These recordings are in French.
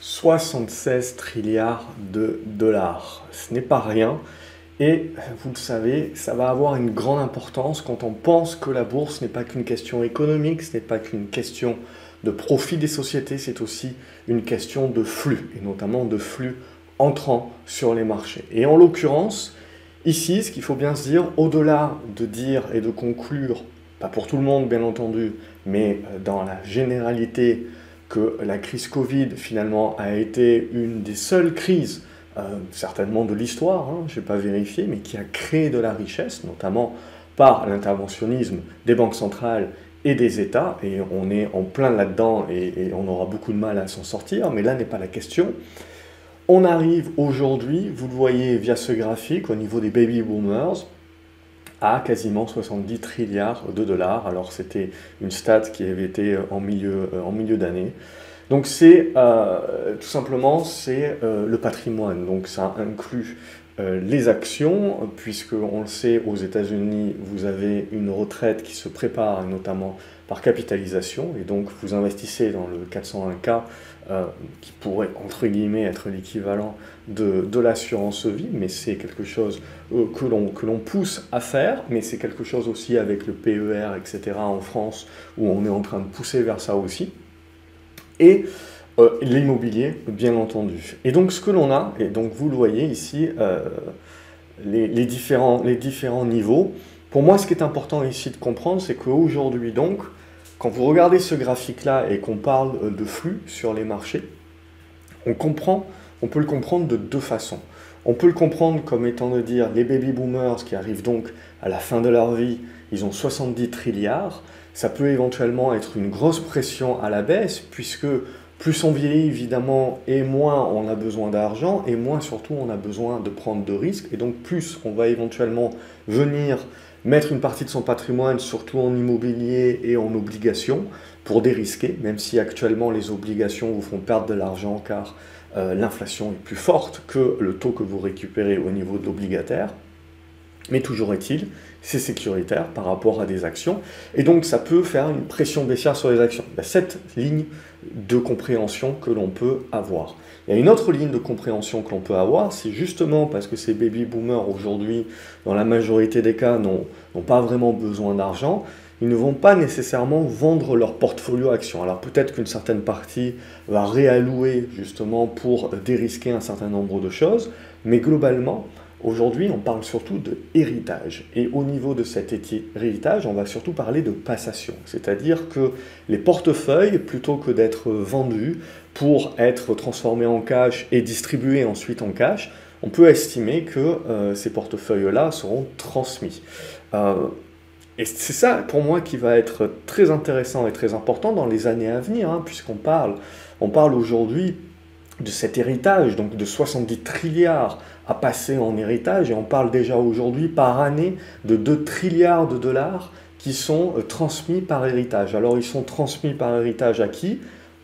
76 trilliards de dollars. Ce n'est pas rien. Et vous le savez, ça va avoir une grande importance quand on pense que la bourse n'est pas qu'une question économique, ce n'est pas qu'une question de profit des sociétés, c'est aussi une question de flux, et notamment de flux entrant sur les marchés. Et en l'occurrence, ici, ce qu'il faut bien se dire, au-delà de dire et de conclure, pas pour tout le monde bien entendu, mais dans la généralité, que la crise Covid finalement a été une des seules crises certainement de l'histoire, hein, je n'ai pas vérifié, mais qui a créé de la richesse, notamment par l'interventionnisme des banques centrales et des États, et on est en plein là-dedans et on aura beaucoup de mal à s'en sortir, mais là n'est pas la question. On arrive aujourd'hui, vous le voyez via ce graphique, au niveau des baby boomers, à quasiment 70 trilliards de dollars. Alors c'était une stat qui avait été en milieu d'année. Donc c'est tout simplement le patrimoine, donc ça inclut les actions, puisque on le sait aux États-Unis, vous avez une retraite qui se prépare notamment par capitalisation, et donc vous investissez dans le 401K qui pourrait entre guillemets être l'équivalent de l'assurance vie, mais c'est quelque chose que l'on pousse à faire, mais c'est quelque chose aussi avec le PER, etc. en France, où on est en train de pousser vers ça aussi. Et l'immobilier, bien entendu. Et donc ce que l'on a, et donc vous le voyez ici, les différents niveaux. Pour moi, ce qui est important ici de comprendre, c'est qu'aujourd'hui, donc, quand vous regardez ce graphique-là et qu'on parle de flux sur les marchés, on peut le comprendre de deux façons. On peut le comprendre comme étant de dire les baby boomers qui arrivent donc à la fin de leur vie, ils ont 70 trilliards. Ça peut éventuellement être une grosse pression à la baisse, puisque plus on vieillit évidemment, et moins on a besoin d'argent, et moins surtout on a besoin de prendre de risques, et donc plus on va éventuellement venir mettre une partie de son patrimoine, surtout en immobilier et en obligations, pour dérisquer, même si actuellement les obligations vous font perdre de l'argent, car l'inflation est plus forte que le taux que vous récupérez au niveau de l'obligataire. Mais toujours est-il, c'est sécuritaire par rapport à des actions, et donc ça peut faire une pression baissière sur les actions. Il y a cette ligne de compréhension que l'on peut avoir. Il y a une autre ligne de compréhension que l'on peut avoir, c'est justement parce que ces baby boomers aujourd'hui, dans la majorité des cas, n'ont pas vraiment besoin d'argent, ils ne vont pas nécessairement vendre leur portfolio actions. Alors peut-être qu'une certaine partie va réallouer justement pour dérisquer un certain nombre de choses, mais globalement, aujourd'hui, on parle surtout de héritage. Et au niveau de cet héritage, on va surtout parler de passation. C'est-à-dire que les portefeuilles, plutôt que d'être vendus pour être transformés en cash et distribués ensuite en cash, on peut estimer que ces portefeuilles-là seront transmis. Et c'est ça, pour moi, qui va être très intéressant et très important dans les années à venir, hein, puisqu'on parle aujourd'hui de cet héritage, donc de 70 trilliards à passer en héritage, et on parle déjà aujourd'hui par année de 2 trilliards de dollars qui sont transmis par héritage. Alors ils sont transmis par héritage à qui?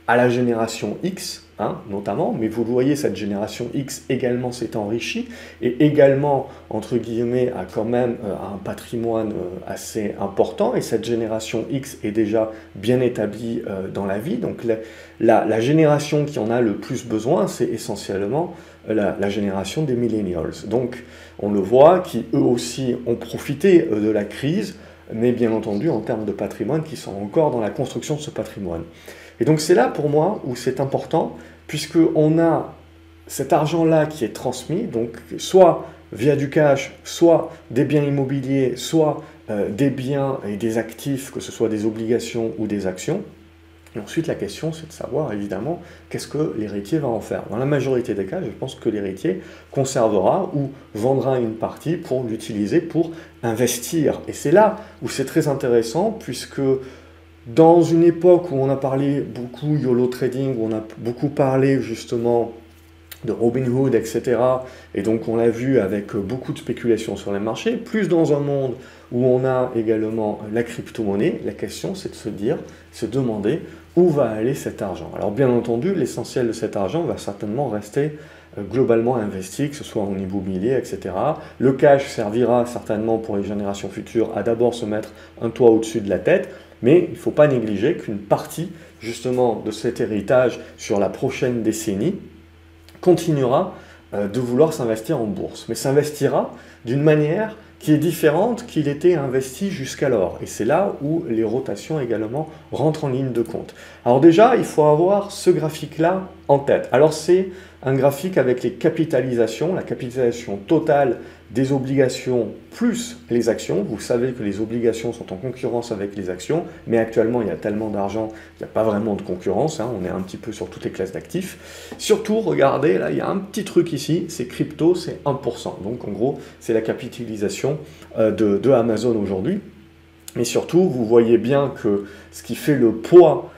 À la génération X, hein, notamment, mais vous le voyez, cette génération X également s'est enrichie, et également, entre guillemets, a quand même un patrimoine assez important, et cette génération X est déjà bien établie dans la vie. Donc la génération qui en a le plus besoin, c'est essentiellement la génération des millennials. Donc on le voit, qui eux aussi ont profité de la crise, mais bien entendu en termes de patrimoine, qui sont encore dans la construction de ce patrimoine. Et donc c'est là pour moi où c'est important, puisqu'on a cet argent-là qui est transmis, donc soit via du cash, soit des biens immobiliers, soit des biens et des actifs, que ce soit des obligations ou des actions. Et ensuite, la question, c'est de savoir, évidemment, qu'est-ce que l'héritier va en faire. Dans la majorité des cas, je pense que l'héritier conservera ou vendra une partie pour l'utiliser pour investir. Et c'est là où c'est très intéressant, puisque dans une époque où on a parlé beaucoup YOLO trading, où on a beaucoup parlé justement de Robinhood, etc., et donc on l'a vu avec beaucoup de spéculation sur les marchés, plus dans un monde où on a également la crypto-monnaie, la question c'est de se demander où va aller cet argent. Alors bien entendu, l'essentiel de cet argent va certainement rester globalement investi, que ce soit en immobilier, etc. Le cash servira certainement pour les générations futures à d'abord se mettre un toit au-dessus de la tête, mais il ne faut pas négliger qu'une partie justement de cet héritage sur la prochaine décennie, continuera de vouloir s'investir en bourse, mais s'investira d'une manière qui est différente qu'il était investi jusqu'alors. Et c'est là où les rotations également rentrent en ligne de compte. Alors déjà, il faut avoir ce graphique-là en tête. Alors c'est un graphique avec les capitalisations, la capitalisation totale des obligations plus les actions. Vous savez que les obligations sont en concurrence avec les actions, mais actuellement il y a tellement d'argent qu'il n'y a pas vraiment de concurrence, hein. On est un petit peu sur toutes les classes d'actifs. Surtout, regardez, là il y a un petit truc ici, c'est crypto, c'est 1%. Donc en gros, c'est la capitalisation de Amazon aujourd'hui. Mais surtout, vous voyez bien que ce qui fait le poids,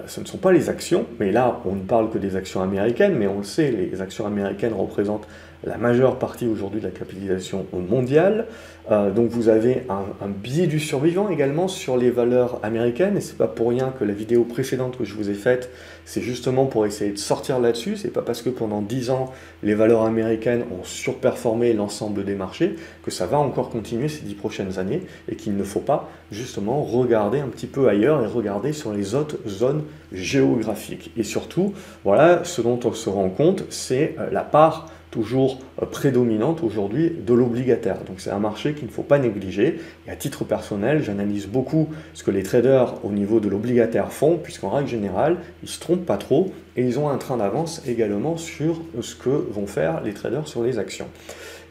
ce ne sont pas les actions, mais là on ne parle que des actions américaines, mais on le sait, les actions américaines représentent la majeure partie aujourd'hui de la capitalisation mondiale. Donc vous avez un biais du survivant également sur les valeurs américaines, et c'est pas pour rien que la vidéo précédente que je vous ai faite, c'est justement pour essayer de sortir là-dessus. C'est pas parce que pendant 10 ans les valeurs américaines ont surperformé l'ensemble des marchés que ça va encore continuer ces 10 prochaines années, et qu'il ne faut pas justement regarder un petit peu ailleurs et regarder sur les autres zones géographiques. Et surtout, voilà, ce dont on se rend compte, c'est la part toujours prédominante aujourd'hui de l'obligataire. Donc c'est un marché qu'il ne faut pas négliger. Et à titre personnel, j'analyse beaucoup ce que les traders au niveau de l'obligataire font, puisqu'en règle générale, ils ne se trompent pas trop et ils ont un train d'avance également sur ce que vont faire les traders sur les actions.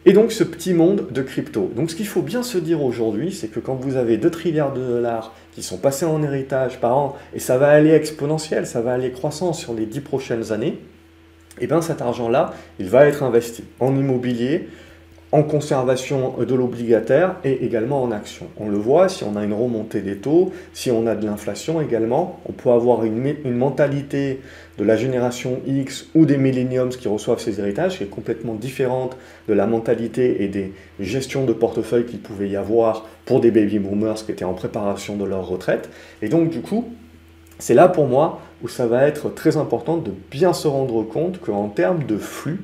Et donc ce petit monde de crypto. Donc ce qu'il faut bien se dire aujourd'hui, c'est que quand vous avez 2 trilliards de dollars qui sont passés en héritage par an, et ça va aller exponentiel, ça va aller croissant sur les 10 prochaines années, et bien cet argent-là, il va être investi en immobilier, en conservation de l'obligataire et également en actions. On le voit, si on a une remontée des taux, si on a de l'inflation également, on peut avoir une mentalité de la génération X ou des millenniums qui reçoivent ces héritages qui est complètement différente de la mentalité et des gestions de portefeuille qu'il pouvait y avoir pour des baby boomers qui étaient en préparation de leur retraite. Et donc du coup, c'est là pour moi où ça va être très important de bien se rendre compte qu'en termes de flux,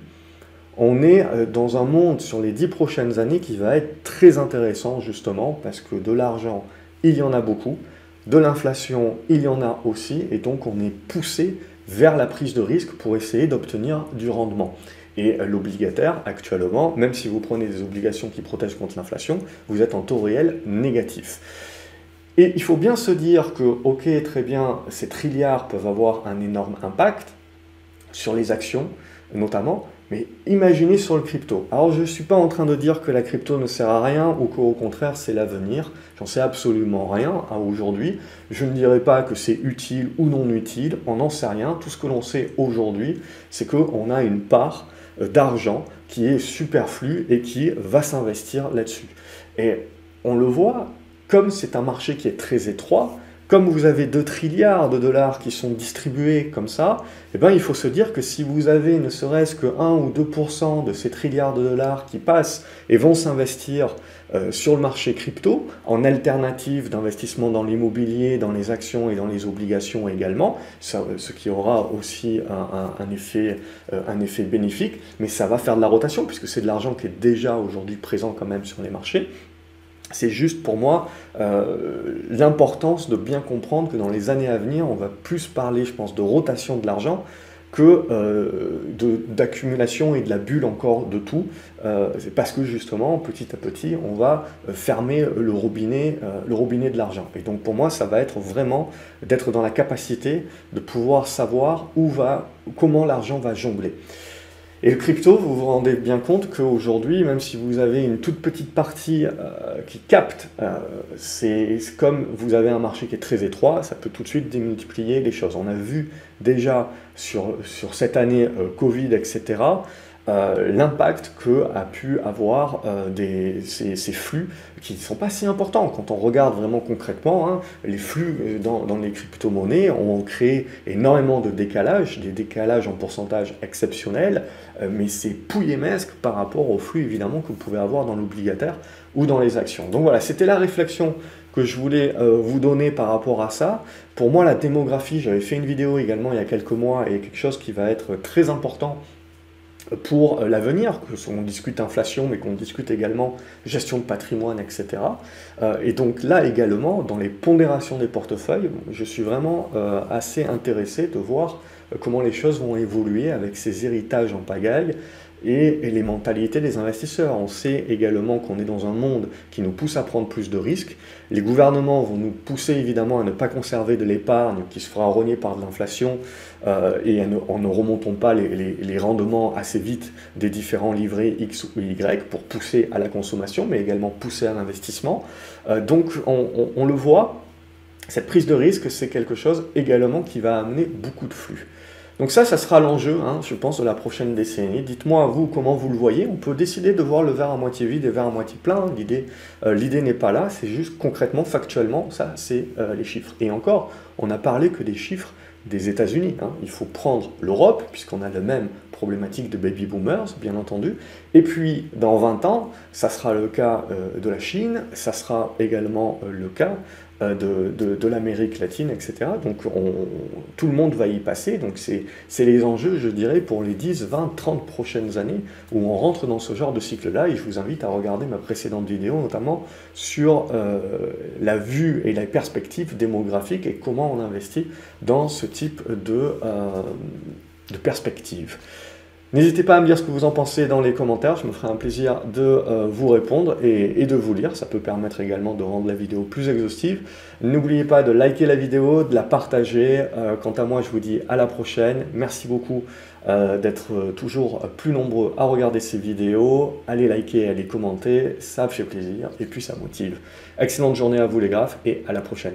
on est dans un monde sur les 10 prochaines années qui va être très intéressant justement parce que de l'argent, il y en a beaucoup, de l'inflation, il y en a aussi, et donc on est poussé vers la prise de risque pour essayer d'obtenir du rendement. Et l'obligataire, actuellement, même si vous prenez des obligations qui protègent contre l'inflation, vous êtes en taux réel négatif. Et il faut bien se dire que, ok, très bien, ces trilliards peuvent avoir un énorme impact sur les actions, notamment, mais imaginez sur le crypto. Alors, je ne suis pas en train de dire que la crypto ne sert à rien ou qu'au contraire, c'est l'avenir. J'en sais absolument rien aujourd'hui. Je ne dirais pas que c'est utile ou non utile, on n'en sait rien. Tout ce que l'on sait aujourd'hui, c'est qu'on a une part d'argent qui est superflue et qui va s'investir là-dessus. Et on le voit, comme c'est un marché qui est très étroit, comme vous avez 2 trilliards de dollars qui sont distribués comme ça, eh bien, il faut se dire que si vous avez ne serait-ce que 1 ou 2% de ces trilliards de dollars qui passent et vont s'investir sur le marché crypto, en alternative d'investissement dans l'immobilier, dans les actions et dans les obligations également, ce qui aura aussi un effet bénéfique, mais ça va faire de la rotation puisque c'est de l'argent qui est déjà aujourd'hui présent quand même sur les marchés. C'est juste pour moi l'importance de bien comprendre que dans les années à venir, on va plus parler, je pense, de rotation de l'argent que d'accumulation et de la bulle encore de tout. C'est parce que justement, petit à petit, on va fermer le robinet de l'argent. Et donc pour moi, ça va être vraiment d'être dans la capacité de pouvoir savoir comment l'argent va jongler. Et le crypto, vous vous rendez bien compte qu'aujourd'hui, même si vous avez une toute petite partie qui capte, c'est comme vous avez un marché qui est très étroit, ça peut tout de suite démultiplier les choses. On a vu déjà sur cette année Covid, etc., l'impact qu'a pu avoir ces flux qui ne sont pas si importants. Quand on regarde vraiment concrètement, hein, les flux dans les crypto-monnaies ont créé énormément de décalages, des décalages en pourcentage exceptionnels, mais c'est pouillemesque par rapport aux flux évidemment que vous pouvez avoir dans l'obligataire ou dans les actions. Donc voilà, c'était la réflexion que je voulais vous donner par rapport à ça. Pour moi, la démographie, j'avais fait une vidéo également il y a quelques mois, et quelque chose qui va être très important pour l'avenir, qu'on discute inflation, mais qu'on discute également gestion de patrimoine, etc. Et donc là également, dans les pondérations des portefeuilles, je suis vraiment assez intéressé de voir comment les choses vont évoluer avec ces héritages en pagaille et les mentalités des investisseurs. On sait également qu'on est dans un monde qui nous pousse à prendre plus de risques. Les gouvernements vont nous pousser évidemment à ne pas conserver de l'épargne qui se fera rogner par de l'inflation et en ne remontant pas les rendements assez vite des différents livrets X ou Y pour pousser à la consommation, mais également pousser à l'investissement. Donc on le voit, cette prise de risque, c'est quelque chose également qui va amener beaucoup de flux. Donc ça sera l'enjeu, hein, je pense, de la prochaine décennie. Dites-moi, vous, comment vous le voyez. On peut décider de voir le verre à moitié vide et le verre à moitié plein. L'idée n'est pas là, c'est juste concrètement, factuellement, ça, c'est les chiffres. Et encore, on n'a parlé que des chiffres des États-Unis. Hein. Il faut prendre l'Europe, puisqu'on a la même problématique de baby boomers, bien entendu. Et puis, dans 20 ans, ça sera le cas de la Chine, ça sera également le cas de l'Amérique latine, etc. Donc tout le monde va y passer, donc c'est les enjeux, je dirais, pour les 10, 20, 30 prochaines années, où on rentre dans ce genre de cycle-là, et je vous invite à regarder ma précédente vidéo, notamment sur la vue et la perspective démographique, et comment on investit dans ce type de perspective. N'hésitez pas à me dire ce que vous en pensez dans les commentaires, je me ferai un plaisir de vous répondre et de vous lire, ça peut permettre également de rendre la vidéo plus exhaustive. N'oubliez pas de liker la vidéo, de la partager. Quant à moi, je vous dis à la prochaine. Merci beaucoup d'être toujours plus nombreux à regarder ces vidéos. Allez liker, allez commenter, ça fait plaisir et puis ça motive. Excellente journée à vous les graphes et à la prochaine.